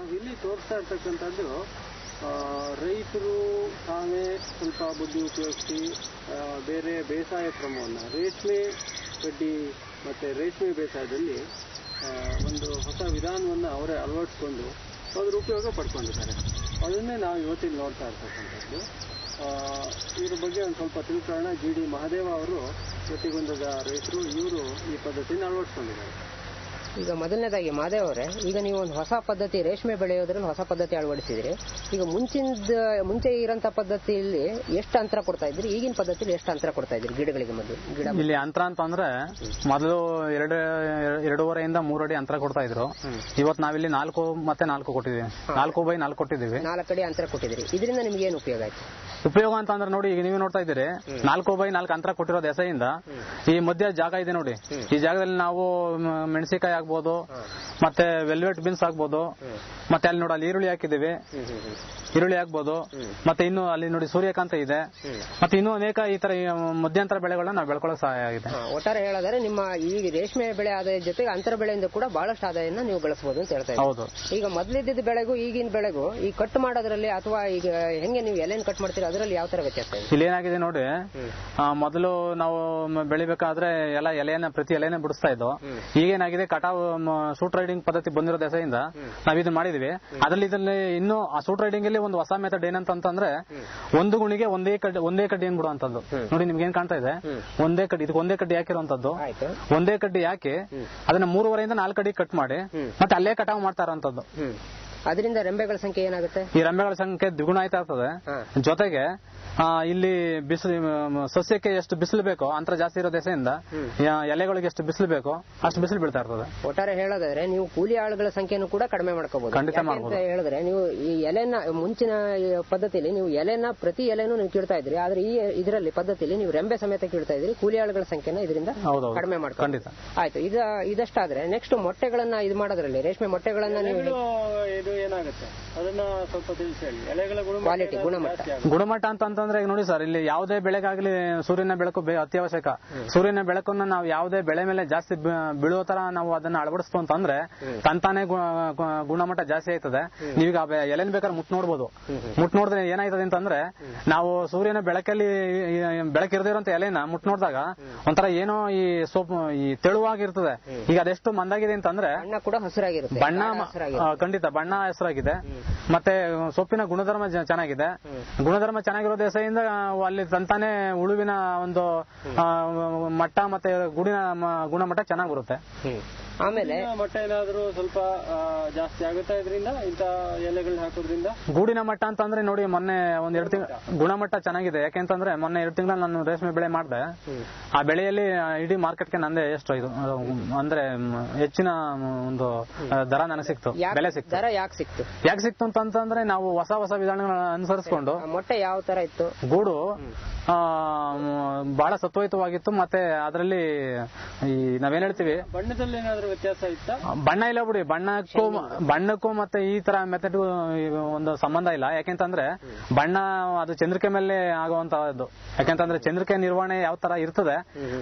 ನಾವಿಲ್ಲಿ ತೋರಿಸ್ತಾ ಇರ್ತಕ್ಕಂಥದ್ದು ರೈತರು ತಾವೇ ಸ್ವಲ್ಪ ಬುದ್ಧಿ ಉಪಯೋಗಿಸಿ ಬೇರೆ ಬೇಸಾಯ ಕ್ರಮವನ್ನು ರೇಷ್ಮೆ ಗಡ್ಡಿ ಮತ್ತು ರೇಷ್ಮೆ ಬೇಸಾಯದಲ್ಲಿ ಒಂದು ಹೊಸ ವಿಧಾನವನ್ನು ಅವರೇ ಅಳವಡಿಸ್ಕೊಂಡು ಅದರ ಉಪಯೋಗ ಪಡ್ಕೊಂಡಿದ್ದಾರೆ. ಅದನ್ನೇ ನಾವು ಇವತ್ತಿಗೆ ನೋಡ್ತಾ ಇರ್ತಕ್ಕಂಥದ್ದು. ಇದ್ರ ಬಗ್ಗೆ ಒಂದು ಸ್ವಲ್ಪ ತಿಳ್ಕೊಳ್ಳೋಣ. GD ಮಹದೇವ ಅವರು ಜೊತೆಗೊಂಡದ ರೈತರು, ಇವರು ಈ ಪದ್ಧತಿನ ಅಳವಡಿಸ್ಕೊಂಡಿದ್ದಾರೆ. ಈಗ ಮೊದಲನೇದಾಗಿ ಮಹದೇವ್ ಅವರೇ, ಈಗ ನೀವು ಒಂದು ಹೊಸ ಪದ್ಧತಿ ರೇಷ್ಮೆ ಬೆಳೆಯೋದ್ರಲ್ಲಿ ಹೊಸ ಪದ್ಧತಿ ಅಳವಡಿಸಿದ್ರಿ. ಈಗ ಮುಂಚೆ ಇರೋಂಥ ಪದ್ಧತಿಯಲ್ಲಿ ಎಷ್ಟು ಅಂತರ ಕೊಡ್ತಾ ಇದ್ರಿ, ಈಗಿನ ಪದ್ಧತಿಯಲ್ಲಿ ಎಷ್ಟು ಅಂತರ ಕೊಡ್ತಾ ಇದ್ರಿ ಗಿಡಗಳಿಗೆ? ಗಿಡ ಇಲ್ಲಿ ಅಂತರ ಅಂತಂದ್ರೆ ಮೊದಲು 2.5 3 ಅಡಿ ಅಂತರ ಕೊಡ್ತಾ ಇದ್ರು. ಇವತ್ತು ನಾವಿಲ್ಲಿ 4 ಮತ್ತೆ 4 ಕೊಟ್ಟಿದ್ದೀವಿ. 4x4 ಕೊಟ್ಟಿದ್ದೀವಿ. 4 ಅಡಿ ಅಂತರ ಕೊಟ್ಟಿದ್ರಿ. ಇದರಿಂದ ನಿಮ್ಗೆ ಏನು ಉಪಯೋಗ ಆಯ್ತು? ಉಪಯೋಗ ಅಂತ ಅಂದ್ರೆ ನೋಡಿ, ಈಗ ನೀವು ನೋಡ್ತಾ ಇದ್ದೀರಿ 4x4 ಅಂತರ ಕೊಟ್ಟಿರೋ ದೆಸೆಯಿಂದ ಈ ಮಧ್ಯ ಜಾಗ ಇದೆ ನೋಡಿ. ಈ ಜಾಗದಲ್ಲಿ ನಾವು ಮೆಣಸಿನಕಾಯಿ ಆಗ್ಬೋದು, ಮತ್ತೆ ವೆಲ್ವೆಟ್ ಬೀನ್ಸ್ ಆಗ್ಬೋದು, ಮತ್ತೆ ಅಲ್ಲಿ ನೋಡಿ ಅಲ್ಲಿ ಈರುಳ್ಳಿ ಹಾಕಿದ್ದೀವಿ, ಈರುಳ್ಳಿ ಆಗ್ಬೋದು, ಮತ್ತೆ ಇನ್ನು ಅಲ್ಲಿ ನೋಡಿ ಸೂರ್ಯಕಾಂತ ಇದೆ, ಮತ್ತೆ ಇನ್ನೂ ಅನೇಕ ಈ ತರ ಮಧ್ಯಂತರ ಬೆಳೆಗಳನ್ನ ನಾವು ಬೆಳ್ಕೊಳ್ಳೋಕೆ ಸಹಾಯ ಆಗಿದೆ. ಒಟ್ಟಾರೆ ಹೇಳೋದಾದ್ರೆ ನಿಮ್ಮ ಈ ರೇಷ್ಮೆ ಬೆಳೆ ಆದಾಯ ಜೊತೆಗೆ ಅಂತರ ಬೆಳೆಯಿಂದ ಕೂಡ ಬಹಳಷ್ಟು ಆದಾಯನ ನೀವು ಗಳಿಸಬಹುದು ಅಂತ ಹೇಳ್ತಾ ಇದ್ದೀವಿ. ಹೌದು. ಈಗ ಮೊದಲಿದ್ದ ಬೆಳೆಗೂ ಈಗಿನ ಬೆಳೆಗೂ ಈ ಕಟ್ ಮಾಡೋದ್ರಲ್ಲಿ ಅಥವಾ ಈಗ ಹೆಂಗೆ ನೀವು ಎಲೆಯನ್ನು ಕಟ್ ಮಾಡ್ತೀರಾ ಅದರಲ್ಲಿ ಯಾವ ತರ ವ್ಯತ್ಯಾಸ ಇದೆ? ಇಲ್ಲಿ ಏನಾಗಿದೆ ನೋಡಿ, ಮೊದಲು ನಾವು ಬೆಳಿಬೇಕಾದ್ರೆ ಎಲೆಯನ್ನ ಪ್ರತಿ ಎಲೆನ ಬಿಡಿಸ್ತಾ ಇದ್ದೋ. ಈಗೇನಾಗಿದೆ, ಕಟಾವ್ ಸೂಟ್ ರೈಡಿಂಗ್ ಪದ್ಧತಿ ಬಂದಿರೋ ದೆಸೆಯಿಂದ ನಾವ್ ಇದನ್ನ ಮಾಡಿದೀವಿ. ಅದರಲ್ಲಿ ಇನ್ನು ಆ ಸೂಟ್ ರೈಡಿಂಗ್ ಅಲ್ಲಿ ಒಂದು ಹೊಸ ಮೆಥಡ್ ಏನಂತಂದ್ರೆ, ಒಂದು ಗುಣಿಗೆ ಒಂದೇ ಕಡ್ಡಿ ಏನ್ ಬಿಡುವಂತದ್ದು ನೋಡಿ. ನಿಮ್ಗೆ ಏನ್ ಕಾಣ್ತಾ ಇದೆ, ಇದಕ್ಕೆ ಒಂದೇ ಕಡ್ಡಿ ಹಾಕಿರುವಂತದ್ದು. ಒಂದೇ ಕಡ್ಡಿ ಹಾಕಿ ಅದನ್ನ 3.5 4 ಕಡ್ಡಿ ಕಟ್ ಮಾಡಿ ಮತ್ತೆ ಅಲ್ಲೇ ಕಟಾವ್ ಮಾಡ್ತಾ ಇರೋಂಥದ್ದು. ಅದರಿಂದ ರೆಂಬೆಗಳ ಸಂಖ್ಯೆ ಏನಾಗುತ್ತೆ? ಈ ರೆಂಬೆಗಳ ಸಂಖ್ಯೆ ದ್ವಿಗುಣ ಆಯ್ತಾ ಇರ್ತದೆ. ಜೊತೆಗೆ ಇಲ್ಲಿ ಸಸ್ಯಕ್ಕೆ ಎಷ್ಟು ಬಿಸಿಲು ಬೇಕೋ, ಅಂತರ ಜಾಸ್ತಿ ಇರೋ ದೆಸೆಯಿಂದ ಎಲೆಗಳಿಗೆ ಎಷ್ಟು ಬಿಸಿಲು ಬೇಕೋ ಅಷ್ಟು ಬಿಸಿಲು ಬೀಳ್ತಾ ಇರ್ತದೆ. ಒಟ್ಟಾರೆ ಹೇಳೋದಾದ್ರೆ ನೀವು ಕೂಲಿ ಆಳುಗಳ ಸಂಖ್ಯೆಯನ್ನು ಕೂಡ ಕಡಿಮೆ ಮಾಡ್ಕೋಬಹುದು. ಖಂಡಿತ ಮಾಡಬಹುದು. ಹೇಳಿದ್ರೆ ನೀವು ಈ ಎಲೆನ ಮುಂಚಿನ ಪದ್ಧತಿಯಲ್ಲಿ ನೀವು ಎಲೆನ ಪ್ರತಿ ಎಲೆನೂ ನೀವು ಕೀಳ್ತಾ ಇದ್ರಿ, ಆದ್ರೆ ಈ ಇದರಲ್ಲಿ ಪದ್ಧತಿಯಲ್ಲಿ ನೀವು ರೆಂಬೆ ಸಮೇತ ಕೀಳ್ತಾ ಇದ್ರಿ. ಕೂಲಿ ಆಳುಗಳ ಸಂಖ್ಯೆನ ಇದರಿಂದ ಕಡಿಮೆ ಮಾಡ್ಕೊಂಡು. ಖಂಡಿತ. ಆಯ್ತು. ಇದಷ್ಟಾದ್ರೆ ನೆಕ್ಸ್ಟ್ ಮೊಟ್ಟೆಗಳನ್ನ ಇದು ಮಾಡೋದ್ರಲ್ಲಿ ರೇಷ್ಮೆ ಮೊಟ್ಟೆಗಳನ್ನ ನೀವು ಏನಾಗುತ್ತೆ ಅದನ್ನ ಸ್ವಲ್ಪ ತಿಳಿಸಿ ಹೇಳಿ. ಎಲೆಗಳ ಕ್ವಾಲಿಟಿ, ಗುಣಮಟ್ಟ ಅಂತಂದ್ರೆ ಈಗ ನೋಡಿ ಸರ್, ಇಲ್ಲಿ ಯಾವುದೇ ಬೆಳೆಗಾಗ್ಲಿ ಸೂರ್ಯನ ಬೆಳಕು ಅತ್ಯವಶ್ಯಕ. ಸೂರ್ಯನ ಬೆಳಕನ್ನ ನಾವು ಯಾವುದೇ ಬೆಳೆ ಮೇಲೆ ಜಾಸ್ತಿ ಬೀಳುವ ತರ ನಾವು ಅದನ್ನ ಅಳವಡಿಸ್ತು ಅಂತಂದ್ರೆ ತಂತಾನೆ ಗುಣಮಟ್ಟ ಜಾಸ್ತಿ ಆಯ್ತದೆ. ನೀವೀಗ ಎಲೆನ ಬೇಕಾದ್ರೆ ಮುಟ್ ನೋಡ್ಬೋದು. ಮುಟ್ ನೋಡಿದ್ರೆ ಏನಾಯ್ತದೆ ಅಂತಂದ್ರೆ, ನಾವು ಸೂರ್ಯನ ಬೆಳಕಲ್ಲಿ ಬೆಳಕಿರದಿರೋಂತ ಎಲೆನ ಮುಟ್ ನೋಡಿದಾಗ ಒಂಥರ ಏನೋ ಈ ತೆಳುವಾಗಿರ್ತದೆ. ಈಗ ಅದೆಷ್ಟು ಮಂದಾಗಿದೆ ಅಂತಂದ್ರೆ ಬಣ್ಣ ಕೂಡ ಹಸಿರಾಗಿರುತ್ತೆ. ಖಂಡಿತ ಬಣ್ಣ ಹೆಸರಾಗಿದೆ. ಮತ್ತೆ ಸೊಪ್ಪಿನ ಗುಣಧರ್ಮ ಚೆನ್ನಾಗಿದೆ. ಗುಣಧರ್ಮ ಚೆನ್ನಾಗಿರೋ ದೆಸೆಯಿಂದ ಅಲ್ಲಿ ತಂತಾನೆ ಉಳುವಿನ ಒಂದು ಮಟ್ಟ ಮತ್ತೆ ಗುಣಮಟ್ಟ ಚೆನ್ನಾಗಿ ಬರುತ್ತೆ. ಆಮೇಲೆ ಮಟ್ಟ ಏನಾದ್ರೂ ಸ್ವಲ್ಪ ಜಾಸ್ತಿ ಆಗುತ್ತಾ ಇದರಿಂದ, ಇಂತ ಎಲೆಗಳನ್ನ ಹಾಕೋದ್ರಿಂದ? ಗೂಡಿನ ಮಟ್ಟ ಅಂತಂದ್ರೆ ನೋಡಿ, ಮೊನ್ನೆ ಒಂದ್ 2 ತಿಂಗಳು ಗುಣಮಟ್ಟ ಚೆನ್ನಾಗಿದೆ. ಯಾಕೆಂತಂದ್ರೆ ಮೊನ್ನೆ 2 ತಿಂಗಳ ನಾನು ರೇಷ್ಮೆ ಬೆಳೆ ಮಾಡಿದೆ. ಆ ಬೆಳೆಯಲ್ಲಿ ಇಡೀ ಮಾರ್ಕೆಟ್ಗೆ ನಂದೇ ಎಷ್ಟು ಇದು ಅಂದ್ರೆ ಹೆಚ್ಚಿನ ಒಂದು ದರ ನನಗೆ ಸಿಕ್ತು, ಬೆಲೆ ಸಿಕ್ತು. ದರ ಯಾಕೆ ಸಿಕ್ತು ಅಂತಂದ್ರೆ ನಾವು ಹೊಸ ವಿಧಾನಗಳನ್ನ ಅನುಸರಿಸಿಕೊಂಡು. ಮೊಟ್ಟೆ ಯಾವ ತರ ಇತ್ತು? ಗೂಡು ಬಹಳ ಸತ್ವಯುತವಾಗಿತ್ತು. ಮತ್ತೆ ಅದರಲ್ಲಿ ನಾವೇನ್ ಹೇಳ್ತೀವಿ, ಬಣ್ಣದಲ್ಲಿ ಏನಾದ್ರೂ ವ್ಯತ್ಯಾಸ ಇತ್ತಾ? ಬಣ್ಣ ಇಲ್ಲ ಬಿಡಿ, ಬಣ್ಣಕ್ಕೂ ಮತ್ತೆ ಈ ತರ ಮೆಥಡ್ ಒಂದು ಸಂಬಂಧ ಇಲ್ಲ. ಯಾಕೆಂತಂದ್ರೆ ಬಣ್ಣ ಅದು ಚಂದ್ರಿಕೆ ಮೇಲೆ ಆಗುವಂತಹದ್ದು. ಯಾಕೆಂತಂದ್ರೆ ಚಂದ್ರಿಕೆ ನಿರ್ವಹಣೆ ಯಾವ ತರ ಇರ್ತದೆ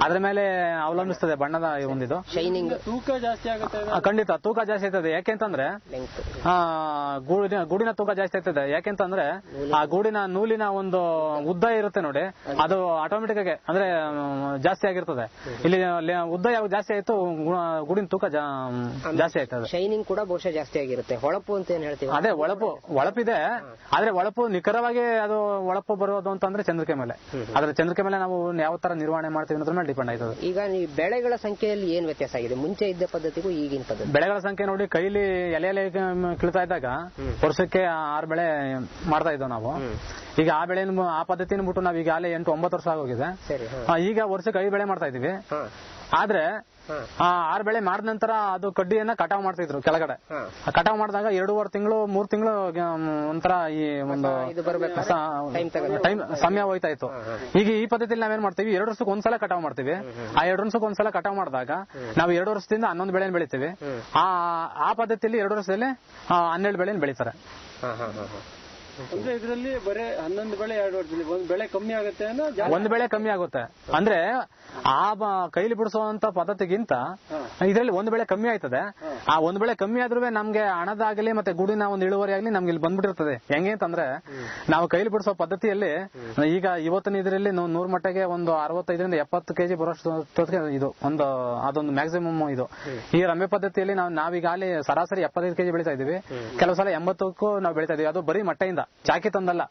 ಅದ್ರ ಮೇಲೆ ಅವಲಂಬಿಸ್ತದೆ ಬಣ್ಣದ ಒಂದಿದು. ಶೈನಿಂಗ್, ತೂಕ ಜಾಸ್ತಿ ಆಗುತ್ತೆ. ಖಂಡಿತ ತೂಕ ಜಾಸ್ತಿ ಆಗ್ತದೆ. ಯಾಕೆಂತಂದ್ರೆ ಗೂಡಿನ ತೂಕ ಜಾಸ್ತಿ ಆಗ್ತದೆ. ಯಾಕೆಂತಂದ್ರೆ ಆ ಗೂಡಿನ ನೂಲಿನ ಒಂದು ಉದ್ದ ಇರುತ್ತೆ ನೋಡಿ, ಅದು ಆಟೋಮೆಟಿಕ್ ಆಗಿ ಅಂದ್ರೆ ಜಾಸ್ತಿ ಆಗಿರ್ತದೆ. ಇಲ್ಲಿ ಉದ್ದ ಯಾವ ಜಾಸ್ತಿ ಆಯ್ತು, ಗೂಡಿನ ತೂಕ ಜಾಸ್ತಿ ಆಯ್ತದೆ. ಶೈನಿಂಗ್ ಕೂಡ ಬಹುಶಃ ಜಾಸ್ತಿ ಆಗಿರುತ್ತೆ. ಹೊಳಪು ಅಂತ ಏನ್ ಹೇಳ್ತೀವಿ, ಅದೇ ಹೊಳಪಿದೆ. ಆದ್ರೆ ಹೊಳಪು ನಿಖರವಾಗಿ ಅದು ಹೊಳಪು ಬರೋದು ಅಂತಂದ್ರೆ ಚಂದ್ರಿಕೆ ಮೇಲೆ. ಆದ್ರೆ ಚಂದ್ರಿಕೆ ಮೇಲೆ ನಾವು ಯಾವ ತರ ನಿರ್ವಹಣೆ ಮಾಡ್ತೀವಿ ಅನ್ನೋದ್ರ ಮೇಲೆ ಡಿಪೆಂಡ್ ಆಯ್ತದೆ. ಈಗ ಈ ಬೆಳೆಗಳ ಸಂಖ್ಯೆಯಲ್ಲಿ ಏನ್ ವ್ಯತ್ಯಾಸ ಆಗಿದೆ ಮುಂಚೆ ಇದ್ದ ಪದ್ಧತಿಗೂ ಈಗಿನ ಪದ್ಧತಿ? ಬೆಳೆಗಳ ಸಂಖ್ಯೆ ನೋಡಿ, ಕೈಲಿ ಎಲೆ ಕೀಳ್ತಾ ಇದ್ದಾಗ ವರ್ಷಕ್ಕೆ 6 ಬೆಳೆ ಮಾಡ್ತಾ ಇದ್ದೋ ನಾವು. ಈಗ ಆ ಪದ್ಧತಿನ ಬಿಟ್ಟು ನಾವ್ ಈಗ 8-9 ವರ್ಷ ಆಗೋಗಿದೆ. ಈಗ ವರ್ಷಕ್ಕೆ 5 ಬೆಳೆ ಮಾಡ್ತಾ ಇದೀವಿ. ಆದ್ರೆ 6 ಬೆಳೆ ಮಾಡಿದ ನಂತರ ಅದು ಕಡ್ಡಿಯನ್ನ ಕಟಾವ್ ಮಾಡ್ತಿದ್ರು ಕೆಳಗಡೆ. ಕಟಾವ್ ಮಾಡಿದಾಗ 2.5 ತಿಂಗಳು 3 ತಿಂಗಳು ಒಂಥರ ಈ ಒಂದು ಸಮಯ ಹೋಯ್ತಾ ಇತ್ತು. ಈಗ ಈ ಪದ್ಧತಿಯಲ್ಲಿ ನಾವೇನ್ ಮಾಡ್ತೀವಿ, 2 ವರ್ಷಕ್ಕೆ ಒಂದ್ಸಲ ಕಟಾವ್ ಮಾಡ್ತೀವಿ. ಆ 2 ವರ್ಷಕ್ಕೆ ಒಂದ್ಸಲ ಕಟಾವ್ ಮಾಡಿದಾಗ ನಾವು 2 ವರ್ಷದಿಂದ 11 ಬೆಳೆನ ಬೆಳಿತೀವಿ. ಆ ಪದ್ಧತಿಯಲ್ಲಿ 2 ವರ್ಷದಲ್ಲಿ 12 ಬೆಳೆನ ಬೆಳಿತಾರೆ. ಅಂದ್ರೆ ಇದರಲ್ಲಿ ಬರೀ 11 ಬೆಳೆ 2 ವರ್ಷದಲ್ಲಿ ಒಂದು ಬೆಳೆ ಕಮ್ಮಿ ಆಗುತ್ತೆ ಅನ್ನೋ ಒಂದು ಬೆಳೆ ಕಮ್ಮಿ ಆಗುತ್ತೆ. ಅಂದ್ರೆ ಕೈಲಿ ಬಿಡಿಸುವಂತ ಪದ್ಧತಿಗಿಂತ ಇದರಲ್ಲಿ ಒಂದು ಬೆಳೆ ಕಮ್ಮಿ ಆಯ್ತದೆ. ಆ ಒಂದು ಬೆಳೆ ಕಮ್ಮಿ ಆದ್ರೂ ನಮ್ಗೆ ಹಣದಾಗಲಿ ಮತ್ತೆ ಗೂಡಿನ ಒಂದು ಇಳುವರಿ ಆಗಲಿ ನಮ್ಗೆ ಇಲ್ಲಿ ಬಂದ್ಬಿಟ್ಟಿರ್ತದೆ. ಹೆಂಗೆ ಅಂತಂದ್ರೆ ನಾವು ಕೈಲಿ ಬಿಡಿಸೋ ಪದ್ಧತಿಯಲ್ಲಿ ಈಗ ಇವತ್ತಿನ ಇದರಲ್ಲಿ 100 ಮಟ್ಟಿಗೆ ಒಂದು 65ರಿಂದ 70 ಕೆಜಿ ಬರೋಷ್ಟು ಇದು ಒಂದು ಅದೊಂದು ಮ್ಯಾಕ್ಸಿಮಮ್ ಇದು. ಈ ರಂಬೆ ಪದ್ಧತಿಯಲ್ಲಿ ನಾವೀಗಾಗಲೇ ಸರಾಸರಿ 75 ಕೆಜಿ ಬೆಳೀತಾ ಇದೀವಿ. ಕೆಲವು ಸಲ 80ಕ್ಕೂ ನಾವು ಬೆಳೀತಾ ಇದೀವಿ. ಅದು ಬರೀ ಮೊಟ್ಟೆಯಿಂದ, ಚಾಕಿ ತಂದಲ್ಲ.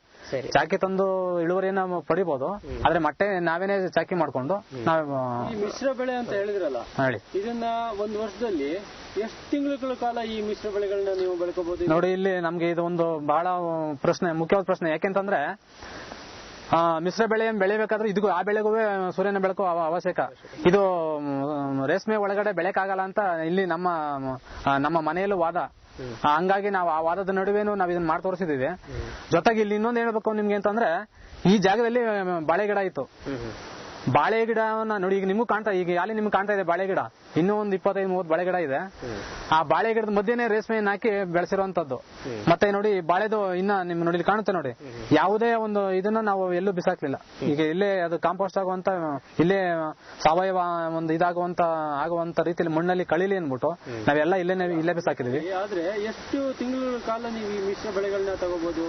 ಚಾಕಿ ತಂದು ಇಳುವರಿಯನ್ನ ಪಡಿಬಹುದು, ಆದ್ರೆ ಮೊಟ್ಟೆ ನಾವೇನೆ ಚಾಕಿ ಮಾಡ್ಕೊಂಡು ನಾವು ಈ ಮಿಶ್ರ ಬೆಳೆ ಅಂತ ಹೇಳಿದ್ರಲ್ಲ, ಹೇಳಿ ಇದನ್ನ ಒಂದು ವರ್ಷದಲ್ಲಿ ಎಷ್ಟು ತಿಂಗಳ ಕಾಲ ಈ ಮಿಶ್ರ ಬೆಳೆಗಳನ್ನ ನೀವು ಬೆಳ್ಕೋಬಹುದು? ನೋಡಿ, ಇಲ್ಲಿ ನಮ್ಗೆ ಇದು ಒಂದು ಬಹಳ ಪ್ರಶ್ನೆ, ಮುಖ್ಯವಾದ ಪ್ರಶ್ನೆ. ಯಾಕೆಂತಂದ್ರೆ ಮಿಶ್ರ ಬೆಳೆ ಬೆಳಿಬೇಕಾದ್ರೆ ಇದಕ್ಕೂ ಆ ಬೆಳೆಗೂ ಸೂರ್ಯನ ಬೆಳಕು ಅವಶ್ಯಕ. ಇದು ರೇಷ್ಮೆ ಒಳಗಡೆ ಬೆಳೆಕಾಗಲ್ಲ ಅಂತ ಇಲ್ಲಿ ನಮ್ಮ ಮನೆಯಲ್ಲೂ ವಾದ. ಹಂಗಾಗಿ ನಾವು ಆ ವಾದದ ನಡುವೆನೂ ನಾವ್ ಇದನ್ನ ಮಾಡಿ ತೋರಿಸಿದೀವಿ. ಜೊತೆಗೆ ಇಲ್ಲಿ ಇನ್ನೊಂದು ಹೇಳ್ಬೇಕು ನಿಮ್ಗೆ ಅಂತಂದ್ರೆ, ಈ ಜಾಗದಲ್ಲಿ ಬಾಳೆ ಗಿಡ ಇತ್ತು. ಬಾಳೆ ಗಿಡವನ್ನ ನೋಡಿ, ಈಗ ನಿಮ್ಗೂ ಕಾಣ್ತಾ, ಈಗ ಅಲ್ಲಿ ನಿಮ್ಗೆ ಕಾಣ್ತಾ ಇದೆ ಬಾಳೆ ಗಿಡ. ಇನ್ನೂ ಒಂದು 25-30 ಬಾಳೆ ಗಿಡ ಇದೆ. ಆ ಬಾಳೆ ಗಿಡದ ಮಧ್ಯೆನೆ ರೇಷ್ಮೆಯನ್ನು ಹಾಕಿ ಬೆಳೆಸಿರುವಂತದ್ದು. ಮತ್ತೆ ನೋಡಿ, ಬಾಳೆದು ಇನ್ನ ನಿಮ್ ನೋಡಿ ಕಾಣುತ್ತೆ ನೋಡಿ, ಯಾವುದೇ ಒಂದು ಇದನ್ನ ನಾವು ಎಲ್ಲೂ ಬಿಸಾಕ್ಲಿಲ್ಲ. ಈಗ ಇಲ್ಲೇ ಅದು ಕಾಂಪೋಸ್ಟ್ ಆಗುವಂತ, ಇಲ್ಲೇ ಸಾವಯವ ಒಂದು ಆಗುವಂತ ರೀತಿಯಲ್ಲಿ ಮಣ್ಣಲ್ಲಿ ಕಳಿಲಿ ಅನ್ಬಿಟ್ಟು ನಾವೆಲ್ಲ ಇಲ್ಲೇ ಬಿಸಾಕಿದೀವಿ. ಆದ್ರೆ ಎಷ್ಟು ತಿಂಗಳ ಕಾಲ ನೀವು ಈ ಮಿಶ್ರ ಬೆಳೆಗಳನ್ನ ತಗೋಬಹುದು?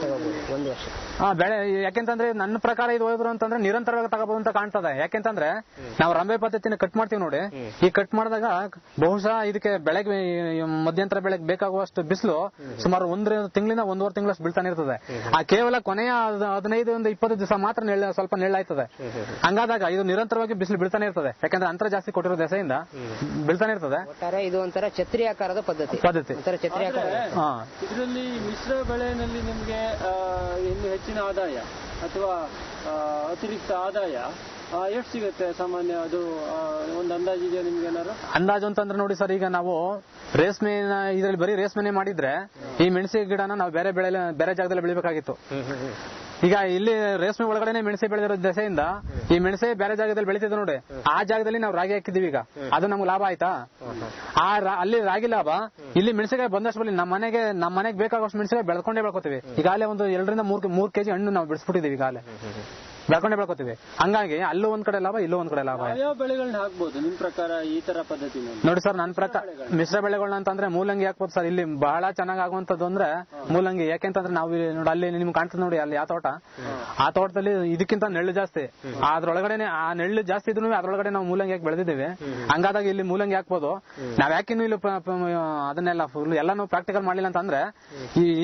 ಒಂದು ವರ್ಷ ಬೆಳೆ. ಯಾಕೆಂತಂದ್ರೆ ನನ್ನ ಪ್ರಕಾರ ಇದು ಹೋದ್ರು ಅಂತಂದ್ರೆ ನಿರಂತರವಾಗಿ ತಗೋಬಹುದು ಅಂತ ಕಾಣ್ತದೆ. ಯಾಕೆಂತಂದ್ರೆ ನಾವು ರಂಬೆ ಪದ್ಧತಿನ ಕಟ್ ಮಾಡ್ತೀವಿ ನೋಡಿ, ಈ ಕಟ್ ಮಾಡಿದಾಗ ಬಹುಶಃ ಇದಕ್ಕೆ ಬೆಳೆಗೆ ಮಧ್ಯಂತರ ಬೆಳೆಗೆ ಬೇಕಾಗುವಷ್ಟು ಬಿಸಿಲು ಸುಮಾರು 1 ತಿಂಗಳಿಂದ 1.5 ತಿಂಗಳಷ್ಟು ಬೀಳ್ತಾನೆ ಇರ್ತದೆ. ಆ ಕೇವಲ ಕೊನೆಯ 15-20 ದಿವಸ ಮಾತ್ರ ಸ್ವಲ್ಪ ನೆಳ್ಳಾಯ್ತದೆ. ಹಂಗಾದಾಗ ಇದು ನಿರಂತರವಾಗಿ ಬಿಸಿಲು ಬೀಳ್ತಾನೆ ಇರ್ತದೆ. ಯಾಕಂದ್ರೆ ಅಂತರ ಜಾಸ್ತಿ ಕೊಟ್ಟಿರೋ ದೆಸೆಯಿಂದ ಬೀಳ್ತಾನೆ ಇರ್ತದೆ. ಇದು ಒಂಥರ ಛತ್ರಿ ಆಕಾರದ ಪದ್ಧತಿ. ಛತ್ರಿ ಆಕಾರ. ಇದರಲ್ಲಿ ಮಿಶ್ರ ಬೆಳೆಯಲ್ಲಿ ನಿಮ್ಗೆ ಇನ್ನು ಹೆಚ್ಚಿನ ಆದಾಯ ಅಥವಾ ಅತಿರಿಕ್ತ ಆದಾಯ ಎಷ್ಟು ಸಿಗುತ್ತೆ ಸಾಮಾನ್ಯ? ಅದು ಒಂದು ಅಂದಾಜು ಇದೆಯಾ ನಿಮ್ಗೆ ಏನಾರು? ಅಂದಾಜು ಅಂತಂದ್ರೆ ನೋಡಿ ಸರ್, ಈಗ ನಾವು ರೇಷ್ಮೆ ಇದರಲ್ಲಿ ಬರೀ ರೇಷ್ಮೆನೆ ಮಾಡಿದ್ರೆ ಈ ಮೆಣಸಿನ ಗಿಡನ ನಾವು ಬೇರೆ ಜಾಗದಲ್ಲಿ ಬೆಳಿಬೇಕಾಗಿತ್ತು. ಈಗ ಇಲ್ಲಿ ರೇಷ್ಮೆ ಒಳಗಡೆ ಮೆಣಸೆ ಬೆಳೆದಿರೋ ದೆಸೆಯಿಂದ ಈ ಮೆಣಸೆ ಬೇರೆ ಜಾಗದಲ್ಲಿ ಬೆಳೀತಿದೆ ನೋಡಿ, ಆ ಜಾಗದಲ್ಲಿ ನಾವು ರಾಗಿ ಹಾಕಿದೀವಿ. ಈಗ ಅದು ನಮ್ಗೆ ಲಾಭ ಆಯ್ತಾ? ಅಲ್ಲಿ ರಾಗಿ ಲಾಭ, ಇಲ್ಲಿ ಮೆಣಸಿನಕಾಯಿ ಬಂದಷ್ಟು ಬಳಿ ನಮ್ಮ ಮನೆಗೆ ಬೇಕಾಗುವಷ್ಟು ಮೆಣಸಿನಕಾಯಿ ಬೆಳ್ಕೋತೀವಿ. ಈಗಾಗಲೇ ಒಂದು 2ರಿಂದ 3 ಕೆಜಿ ಹಣ್ಣು ನಾವು ಬಿಡಿಸ್ಬಿಟ್ಟಿದೀವಿ. ಈಗಾಗಲೇ ಬೆಳ್ಕೋತೀವಿ. ಹಂಗಾಗಿ ಅಲ್ಲೂ ಒಂದ್ ಕಡೆ ಲಾಭ, ಇಲ್ಲೂ ಒಂದ್ ಕಡೆ ಲಾಭ. ಯಾವ ಬೆಳೆಗಳನ್ನ ಹಾಕ್ಬಹುದು ನಿಮ್ ಪ್ರಕಾರ ಈ ತರ ಪದ್ಧತಿ? ನೋಡಿ ಸರ್, ನನ್ನ ಪ್ರಕಾರ ಮಿಶ್ರ ಬೆಳೆಗಳನ್ನ ಅಂತಂದ್ರೆ ಮೂಲಂಗಿ ಹಾಕ್ಬೋದು ಸರ್. ಇಲ್ಲಿ ಬಹಳ ಚೆನ್ನಾಗಿ ಆಗುವಂತದ್ದು ಅಂದ್ರೆ ಮೂಲಂಗಿ. ಯಾಕೆಂತಂದ್ರೆ ನಾವು ನೋಡಿ ಅಲ್ಲಿ ನಿಮ್ಗೆ ಕಾಣ್ತದೆ ನೋಡಿ, ಅಲ್ಲಿ ಆ ತೋಟದಲ್ಲಿ ಇದಕ್ಕಿಂತ ನೆಳ್ಳು ಜಾಸ್ತಿ. ಅದ್ರೊಳಗಡೆ ಆ ನೆಳ್ಳು ಜಾಸ್ತಿ ಇದ್ರು ಅದ್ರೊಳಗಡೆ ನಾವು ಮೂಲಂಗಿ ಹಾಕಿ ಬೆಳೆದಿದ್ದೇವೆ. ಹಂಗಾದಾಗ ಇಲ್ಲಿ ಮೂಲಂಗಿ ಹಾಕ್ಬೋದು. ನಾವ್ ಯಾಕಿನ್ನು ಇಲ್ಲಿ ಅದನ್ನೆಲ್ಲ ಫುಲ್ ಎಲ್ಲಾನು ಪ್ರಾಕ್ಟಿಕಲ್ ಮಾಡ್ಲಿಲ್ಲ ಅಂತಂದ್ರೆ,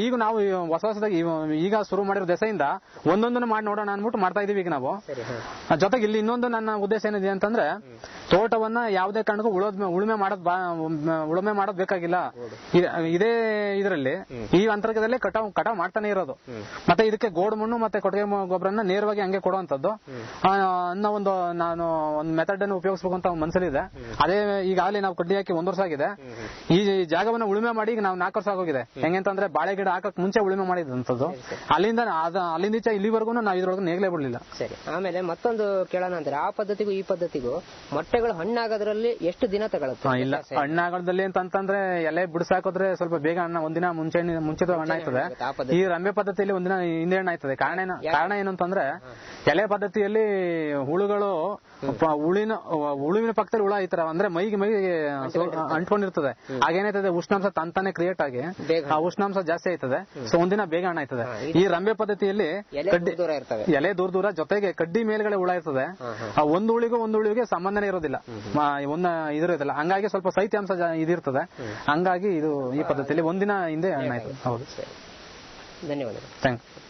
ಈಗ ನಾವು ಹೊಸದಾಗಿ ಈಗ ಶುರು ಮಾಡಿರೋ ದೆಸೆಯಿಂದ ಒಂದೊಂದನ್ನು ಮಾಡಿ ನೋಡೋಣ ಅನ್ಬಿಟ್ಟು ಮಾಡ್ತಾ ಇದೀವಿ ಈಗ ನಾವು. ಜೊತೆಗೆ ಇಲ್ಲಿ ಇನ್ನೊಂದು ನನ್ನ ಉದ್ದೇಶ ಏನಿದೆ ಅಂತಂದ್ರೆ, ತೋಟವನ್ನ ಯಾವುದೇ ಕಾರಣಕ್ಕೂ ಉಳುಮೆ ಮಾಡೋದ್ ಬೇಕಾಗಿಲ್ಲ. ಇದೇ ಇದರಲ್ಲಿ ಈ ಅಂತರ್ಗದಲ್ಲಿ ಕಟಾವ್ ಮಾಡ್ತಾನೆ ಇರೋದು. ಮತ್ತೆ ಇದಕ್ಕೆ ಗೋಡು ಮಣ್ಣು ಮತ್ತೆ ಕೊಟ್ಟಿಗೆ ಗೊಬ್ಬರನ್ನ ನೇರವಾಗಿ ಹಂಗೆ ಕೊಡುವಂತದ್ದು ಅನ್ನೋ ನಾನು ಒಂದು ಮೆಥಡ್ ಅನ್ನು ಉಪಯೋಗಿಸಬೇಕು ಅಂತ ಮನಸ್ಸಲ್ಲಿದೆ. ಅದೇ ಈಗಾಗಲೇ ನಾವು ಕಡ್ಡಿ ಹಾಕಿ 1 ವರ್ಷ ಆಗಿದೆ. ಈ ಜಾಗವನ್ನ ಉಳುಮೆ ಮಾಡಿ ಈಗ ನಾವು 4 ವರ್ಷ ಆಗೋಗಿದೆ. ಹೆಂಗಂತಂದ್ರೆ ಬಾಳೆ ಗಿಡ ಹಾಕಕ್ ಮುಂಚೆ ಉಳುಮೆ ಮಾಡಿದಂಥದ್ದು. ಅಲ್ಲಿಂದ ಇಲ್ಲಿವರೆಗೂ ನಾವು ಇದ್ರೊಳಗೆ ನೇಗ್ಲೇ ಬಿಡ್ಲಿಲ್ಲ. ಸರಿ, ಆಮೇಲೆ ಮತ್ತೊಂದು ಕೇಳೋಣ ಅಂದ್ರೆ, ಆ ಪದ್ಧತಿಗೂ ಈ ಪದ್ಧತಿಗೂ ಮೊಟ್ಟೆಗಳು ಹಣ್ಣಾಗೋದ್ರಲ್ಲಿ ಎಷ್ಟು ದಿನ ತಗೊಳುತ್ತೆ? ಇಲ್ಲ, ಹಣ್ಣಾಗೋದ್ರಲ್ಲಿ ಅಂತಂದ್ರೆ ಎಲೆ ಬಿಡಿಸಾಕೋದ್ರೆ ಸ್ವಲ್ಪ ಬೇಗ ಒಂದಿನ ಮುಂಚಿತವಾಗಿ ಹಣ್ಣಾಯ್ತದೆ. ಈ ರಂಬೆ ಪದ್ಧತಿಯಲ್ಲಿ ಒಂದಿನ ಹಿಂದೆ ಹಣ್ಣಾಯ್ತದೆ. ಕಾರಣ ಏನು ಅಂತಂದ್ರೆ, ಎಲೆ ಪದ್ಧತಿಯಲ್ಲಿ ಹುಳುಗಳು ಹುಳುವಿನ ಪಕ್ಕದಲ್ಲಿ ಹುಳ ಈ ತರ ಅಂದ್ರೆ ಮೈಗೆ ಅಂಟ್ಕೊಂಡಿರ್ತದೆ. ಆಗೇನಾಯ್ತದೆ, ಉಷ್ಣಾಂಶ ತಂತಾನೆ ಕ್ರಿಯೇಟ್ ಆಗಿ ಉಷ್ಣಾಂಶ ಜಾಸ್ತಿ ಆಯ್ತದೆ. ಸೊ ಒಂದಿನ ಬೇಗ ಹಣ್ಣಾಯ್ತದೆ. ಈ ರಂಬೆ ಪದ್ಧತಿಯಲ್ಲಿ ಎಲೆ ದೂರ ಜೊತೆಗೆ ಕಡ್ಡಿ ಮೇಲ್ಗಡೆ ಹುಳ ಇರ್ತದೆ. ಒಂದು ಹುಳಿಗೆ ಸಂಬಂಧನೇ ಇರೋದಿಲ್ಲ, ಇದಿರೋದಿಲ್ಲ. ಹಂಗಾಗಿ ಸ್ವಲ್ಪ ಶೈತ್ಯಾಂಶ ಇದಿರ್ತದೆ. ಹಂಗಾಗಿ ಇದು ಈ ಪದ್ಧತಿಯಲ್ಲಿ ಒಂದಿನ ಹಿಂದೆ ಹಣ್ಣಾಯ್ತದೆ. ಹೌದು, ಧನ್ಯವಾದ. Thank you.